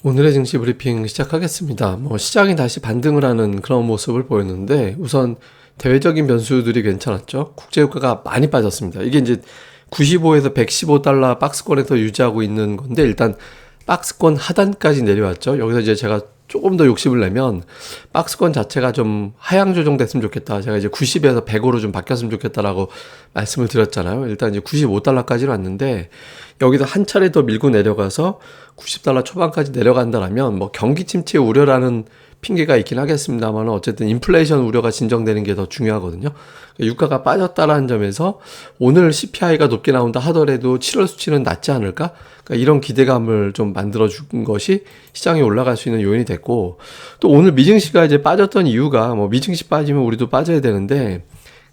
오늘의 증시 브리핑 시작하겠습니다. 시장이 다시 반등을 하는 그런 모습을 보였는데 우선 대외적인 변수들이 괜찮았죠. 국제유가가 많이 빠졌습니다. 이게 이제 95에서 115달러 박스권에서 유지하고 있는 건데 일단 박스권 하단까지 내려왔죠. 여기서 이제 제가 조금 더 욕심을 내면 박스권 자체가 좀 하향 조정됐으면 좋겠다. 제가 이제 90에서 100으로 좀 바뀌었으면 좋겠다라고 말씀을 드렸잖아요. 일단 이제 95달러까지는 왔는데 여기서 한 차례 더 밀고 내려가서 90달러 초반까지 내려간다라면 경기 침체 우려라는 핑계가 있긴 하겠습니다만 어쨌든 인플레이션 우려가 진정되는 게 더 중요하거든요. 유가가 빠졌다라는 점에서 오늘 CPI가 높게 나온다 하더라도 7월 수치는 낮지 않을까? 그러니까 이런 기대감을 좀 만들어준 것이 시장이 올라갈 수 있는 요인이 됐고, 또 오늘 미증시가 이제 빠졌던 이유가 미증시 빠지면 우리도 빠져야 되는데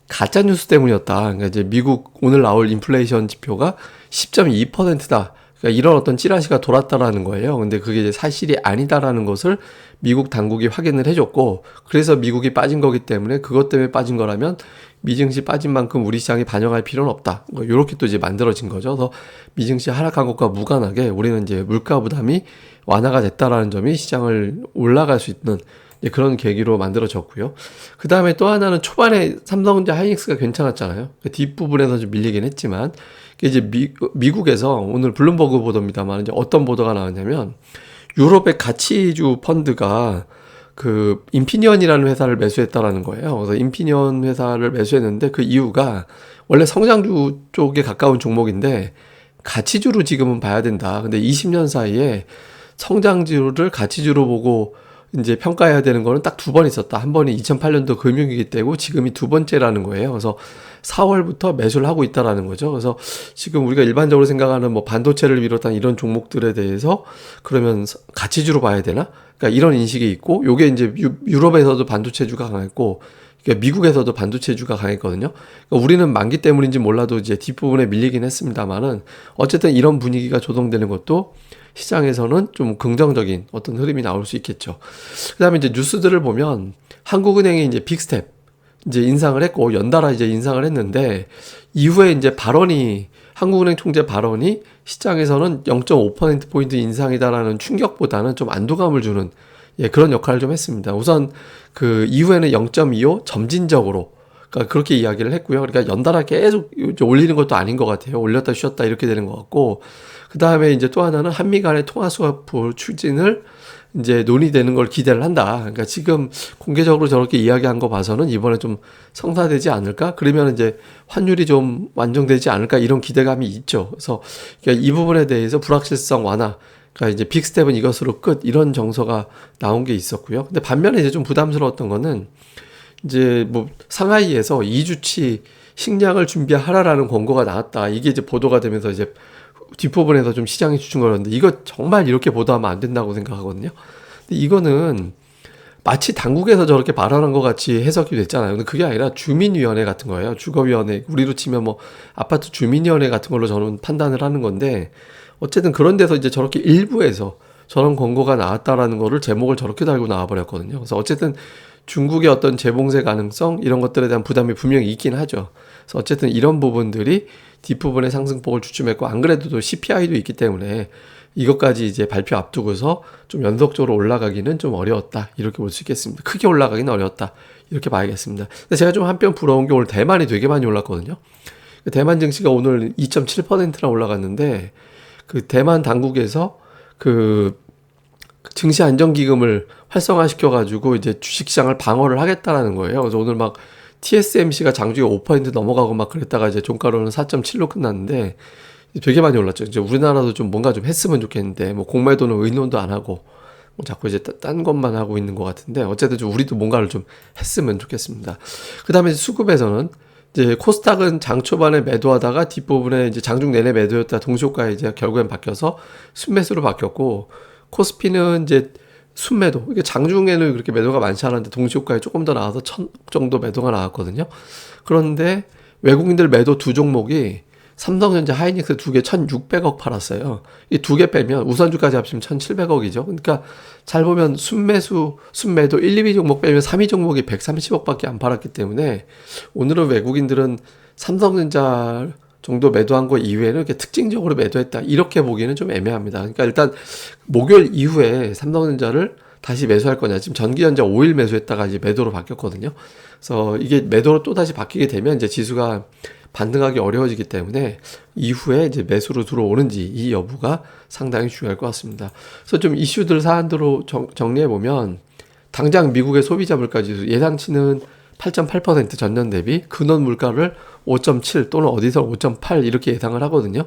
가짜 뉴스 때문이었다. 그러니까 이제 미국 오늘 나올 인플레이션 지표가 10.2%다. 그러니까 이런 어떤 찌라시가 돌았다라는 거예요. 근데 그게 이제 사실이 아니다라는 것을 미국 당국이 확인을 해줬고, 그래서 미국이 빠진 거기 때문에 그것 때문에 빠진 거라면 미증시 빠진 만큼 우리 시장이 반영할 필요는 없다. 이렇게 또 이제 만들어진 거죠. 그래서 미증시 하락한 것과 무관하게 우리는 이제 물가 부담이 완화가 됐다라는 점이 시장을 올라갈 수 있는 그런 계기로 만들어졌고요. 그 다음에 또 하나는 초반에 삼성전자 하이닉스가 괜찮았잖아요. 그 뒷부분에서 좀 밀리긴 했지만, 이제 미국에서 오늘 블룸버그 보도입니다만 이제 어떤 보도가 나왔냐면 유럽의 가치주 펀드가 그 인피니언이라는 회사를 매수했다라는 거예요. 그래서 인피니언 회사를 매수했는데 그 이유가 원래 성장주 쪽에 가까운 종목인데 가치주로 지금은 봐야 된다. 근데 20년 사이에 성장주를 가치주로 보고 이제 평가해야 되는 거는 딱 두 번 있었다. 한 번이 2008년도 금융위기 때고 지금이 두 번째라는 거예요. 그래서 4월부터 매수를 하고 있다라는 거죠. 그래서 지금 우리가 일반적으로 생각하는 반도체를 비롯한 이런 종목들에 대해서 그러면 가치주로 봐야 되나? 그러니까 이런 인식이 있고, 요게 이제 유럽에서도 반도체주가 강했고, 그러니까 미국에서도 반도체주가 강했거든요. 그러니까 우리는 만기 때문인지 몰라도 이제 뒷부분에 밀리긴 했습니다만은 어쨌든 이런 분위기가 조성되는 것도 시장에서는 좀 긍정적인 어떤 흐름이 나올 수 있겠죠. 그 다음에 이제 뉴스들을 보면 한국은행이 이제 빅스텝 이제 인상을 했고 연달아 이제 인상을 했는데 이후에 이제 발언이 한국은행 총재 발언이 시장에서는 0.5%포인트 인상이다라는 충격보다는 좀 안도감을 주는 그런 역할을 좀 했습니다. 우선 그 이후에는 0.25 점진적으로 그러니까 그렇게 이야기를 했고요. 그러니까 연달아 계속 올리는 것도 아닌 것 같아요. 올렸다 쉬었다 이렇게 되는 것 같고, 그 다음에 이제 또 하나는 한미 간의 통화 수합 추진을 이제 논의되는 걸 기대를 한다. 그러니까 지금 공개적으로 저렇게 이야기한 거 봐서는 이번에 좀 성사되지 않을까? 그러면 이제 환율이 좀 완정되지 않을까? 이런 기대감이 있죠. 그래서 그러니까 이 부분에 대해서 불확실성 완화. 그러니까 이제 빅스텝은 이것으로 끝. 이런 정서가 나온 게 있었고요. 근데 반면에 이제 좀 부담스러웠던 거는 이제 상하이에서 2주치 식량을 준비하라라는 권고가 나왔다. 이게 이제 보도가 되면서 이제 뒷부분에서 좀 시장이 주춤거렸는데 이거 정말 이렇게 보도하면 안 된다고 생각하거든요. 근데 이거는 마치 당국에서 저렇게 발언한 것 같이 해석이 됐잖아요. 근데 그게 아니라 주민위원회 같은 거예요. 주거위원회. 우리로 치면 아파트 주민위원회 같은 걸로 저는 판단을 하는 건데 어쨌든 그런 데서 이제 저렇게 일부에서 저런 권고가 나왔다라는 거를 제목을 저렇게 달고 나와버렸거든요. 그래서 어쨌든 중국의 어떤 재봉쇄 가능성 이런 것들에 대한 부담이 분명히 있긴 하죠. 그래서 어쨌든 이런 부분들이 뒷부분의 상승폭을 주춤했고 안 그래도 또 CPI도 있기 때문에 이것까지 이제 발표 앞두고서 좀 연속적으로 올라가기는 좀 어려웠다 이렇게 볼 수 있겠습니다. 크게 올라가기는 어려웠다 이렇게 봐야겠습니다. 근데 제가 좀 한편 부러운 게 오늘 대만이 되게 많이 올랐거든요. 대만 증시가 오늘 2.7%나 올라갔는데 그 대만 당국에서 그 증시 안정기금을 활성화시켜가지고 이제 주식시장을 방어를 하겠다라는 거예요. 그래서 오늘 TSMC가 장중에 5% 넘어가고 그랬다가 이제 종가로는 4.7로 끝났는데 되게 많이 올랐죠. 이제 우리나라도 좀 뭔가 좀 했으면 좋겠는데 공매도는 의논도 안 하고 자꾸 이제 딴 것만 하고 있는 것 같은데 어쨌든 좀 우리도 뭔가를 좀 했으면 좋겠습니다. 그 다음에 수급에서는 이제 코스닥은 장 초반에 매도하다가 뒷부분에 이제 장중 내내 매도였다 동시효과에 이제 결국엔 바뀌어서 순매수로 바뀌었고, 코스피는 이제 순매도. 이게 장중에는 그렇게 매도가 많지 않았는데 동시효과에 조금 더 나와서 1000 정도 매도가 나왔거든요. 그런데 외국인들 매도 두 종목이 삼성전자, 하이닉스 두 개 1600억 팔았어요. 이 두 개 빼면 우선주까지 합치면 1700억이죠. 그러니까 잘 보면 순매수, 순매도 1, 2위 종목 빼면 3위 종목이 130억밖에 안 팔았기 때문에 오늘은 외국인들은 삼성전자 정도 매도한 거 이후에는 이렇게 특징적으로 매도했다. 이렇게 보기는 좀 애매합니다. 그러니까 일단 목요일 이후에 삼성전자를 다시 매수할 거냐. 지금 전기전자 5일 매수했다가 이제 매도로 바뀌었거든요. 그래서 이게 매도로 또 다시 바뀌게 되면 이제 지수가 반등하기 어려워지기 때문에 이후에 이제 매수로 들어오는지 이 여부가 상당히 중요할 것 같습니다. 그래서 좀 이슈들 사안으로 정리해 보면 당장 미국의 소비자 물가지수 예상치는 8.8% 전년 대비 근원 물가를 5.7 또는 어디서 5.8 이렇게 예상을 하거든요.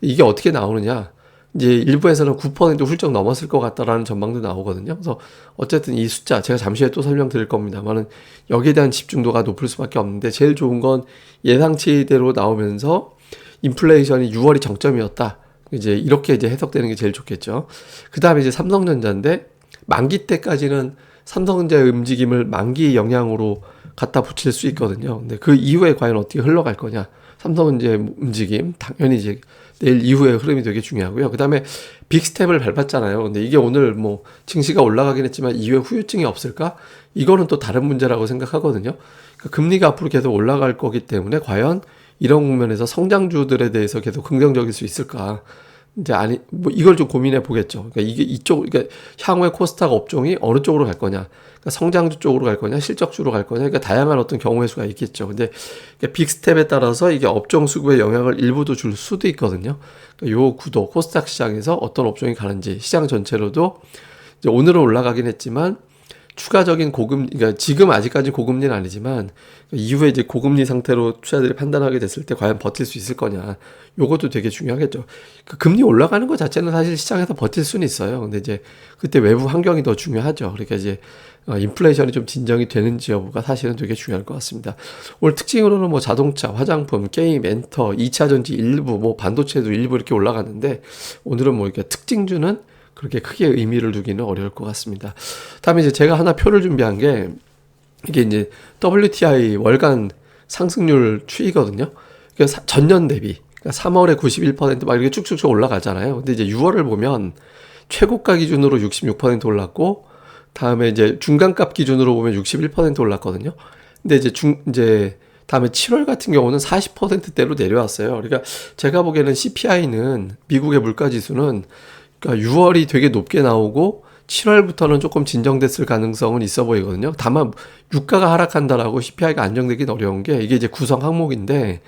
이게 어떻게 나오느냐? 이제 일부에서는 9% 훌쩍 넘었을 것 같다라는 전망도 나오거든요. 그래서 어쨌든 이 숫자 제가 잠시 후에 또 설명드릴 겁니다만은 여기에 대한 집중도가 높을 수밖에 없는데 제일 좋은 건 예상치대로 나오면서 인플레이션이 6월이 정점이었다. 이제 이렇게 이제 해석되는 게 제일 좋겠죠. 그 다음에 이제 삼성전자인데 만기 때까지는 삼성전자의 움직임을 만기 영향으로 갖다 붙일 수 있거든요. 근데 그 이후에 과연 어떻게 흘러갈 거냐. 삼성전자의 움직임, 당연히 이제 내일 이후의 흐름이 되게 중요하고요. 그 다음에 빅스텝을 밟았잖아요. 근데 이게 오늘 뭐 증시가 올라가긴 했지만 이후에 후유증이 없을까? 이거는 또 다른 문제라고 생각하거든요. 그러니까 금리가 앞으로 계속 올라갈 거기 때문에 과연 이런 국면에서 성장주들에 대해서 계속 긍정적일 수 있을까? 이제 아니 뭐 이걸 좀 고민해 보겠죠. 그러니까 이게 그러니까 향후에 코스닥 업종이 어느 쪽으로 갈 거냐, 그러니까 성장주 쪽으로 갈 거냐, 실적주로 갈 거냐, 그러니까 다양한 어떤 경우의 수가 있겠죠. 근데 그러니까 빅스텝에 따라서 이게 업종 수급에 영향을 일부도 줄 수도 있거든요. 그러니까 요 구도 코스닥 시장에서 어떤 업종이 가는지 시장 전체로도 이제 오늘은 올라가긴 했지만 추가적인 고금리, 그러니까 지금 아직까지 고금리는 아니지만 이후에 이제 고금리 상태로 투자들이 판단하게 됐을 때 과연 버틸 수 있을 거냐. 요것도 되게 중요하겠죠. 그 금리 올라가는 것 자체는 사실 시장에서 버틸 수는 있어요. 근데 이제 그때 외부 환경이 더 중요하죠. 그러니까 이제 인플레이션이 좀 진정이 되는지 여부가 사실은 되게 중요할 것 같습니다. 오늘 특징으로는 뭐 자동차, 화장품, 게임, 엔터, 2차 전지 일부, 뭐 반도체도 일부 이렇게 올라갔는데 오늘은 뭐 이렇게 특징주는 그렇게 크게 의미를 두기는 어려울 것 같습니다. 다음에 이제 제가 하나 표를 준비한 게 이게 이제 WTI 월간 상승률 추이거든요. 그러니까 전년 대비 그러니까 3월에 91%막 이렇게 쭉쭉쭉 올라가잖아요. 근데 이제 6월을 보면 최고가 기준으로 66% 올랐고 다음에 이제 중간값 기준으로 보면 61% 올랐거든요. 근데 이제 다음에 7월 같은 경우는 40%대로 내려왔어요. 그러니까 제가 보기에는 CPI는 미국의 물가 지수는 그러니까 6월이 되게 높게 나오고 7월부터는 조금 진정됐을 가능성은 있어 보이거든요. 다만 유가가 하락한다라고 CPI가 안정되긴 어려운 게 이게 이제 구성 항목인데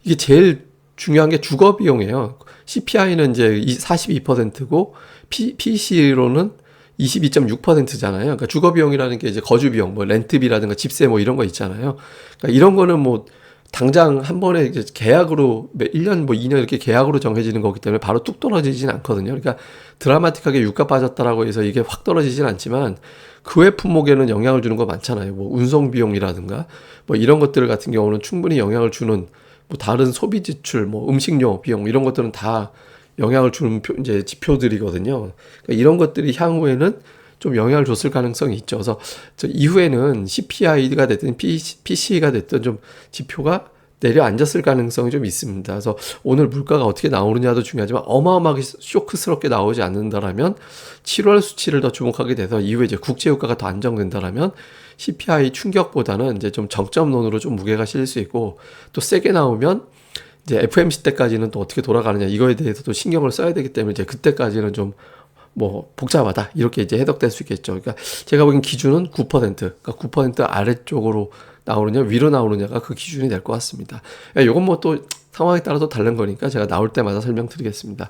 이게 제일 중요한 게 주거 비용이에요. CPI는 이제 42%고 PC로는 22.6%잖아요. 그러니까 주거 비용이라는 게 이제 거주 비용, 뭐 렌트비라든가 집세 뭐 이런 거 있잖아요. 그러니까 이런 거는 뭐 당장 한 번에 이제 계약으로 1년 뭐 2년 이렇게 계약으로 정해지는 거기 때문에 바로 뚝 떨어지진 않거든요. 그러니까 드라마틱하게 유가 빠졌다라고 해서 이게 확 떨어지진 않지만 그 외 품목에는 영향을 주는 거 많잖아요. 뭐 운송 비용이라든가 뭐 이런 것들 같은 경우는 충분히 영향을 주는 뭐 다른 소비 지출, 뭐 음식료 비용 이런 것들은 다 영향을 주는 이제 지표들이거든요. 그러니까 이런 것들이 향후에는 좀 영향을 줬을 가능성이 있죠. 그래서 이후에는 CPI가 됐든 PC가 됐든 좀 지표가 내려앉았을 가능성이 좀 있습니다. 그래서 오늘 물가가 어떻게 나오느냐도 중요하지만 어마어마하게 쇼크스럽게 나오지 않는다라면 7월 수치를 더 주목하게 돼서 이후에 이제 국제유가가 더 안정된다라면 CPI 충격보다는 이제 좀 정점론으로 좀 무게가 실릴 수 있고 또 세게 나오면 이제 FMC 때까지는 또 어떻게 돌아가느냐 이거에 대해서도 신경을 써야 되기 때문에 이제 그때까지는 좀 뭐 복잡하다 이렇게 이제 해석될 수 있겠죠. 그러니까 제가 보기엔 기준은 9%, 그러니까 9% 아래쪽으로 나오느냐 위로 나오느냐가 그 기준이 될 것 같습니다. 이건 뭐 또 상황에 따라서 다른 거니까 제가 나올 때마다 설명드리겠습니다.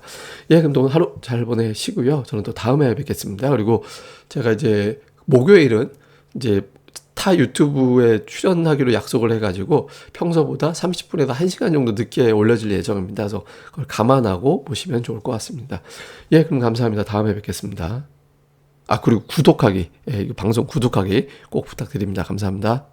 예, 그럼 또 오늘 하루 잘 보내시고요. 저는 또 다음에 뵙겠습니다. 그리고 제가 이제 목요일은 이제 타 유튜브에 출연하기로 약속을 해가지고 평소보다 30분에서 1시간 정도 늦게 올려질 예정입니다. 그래서 그걸 감안하고 보시면 좋을 것 같습니다. 예, 그럼 감사합니다. 다음에 뵙겠습니다. 아, 그리고 구독하기, 예, 방송 구독하기 꼭 부탁드립니다. 감사합니다.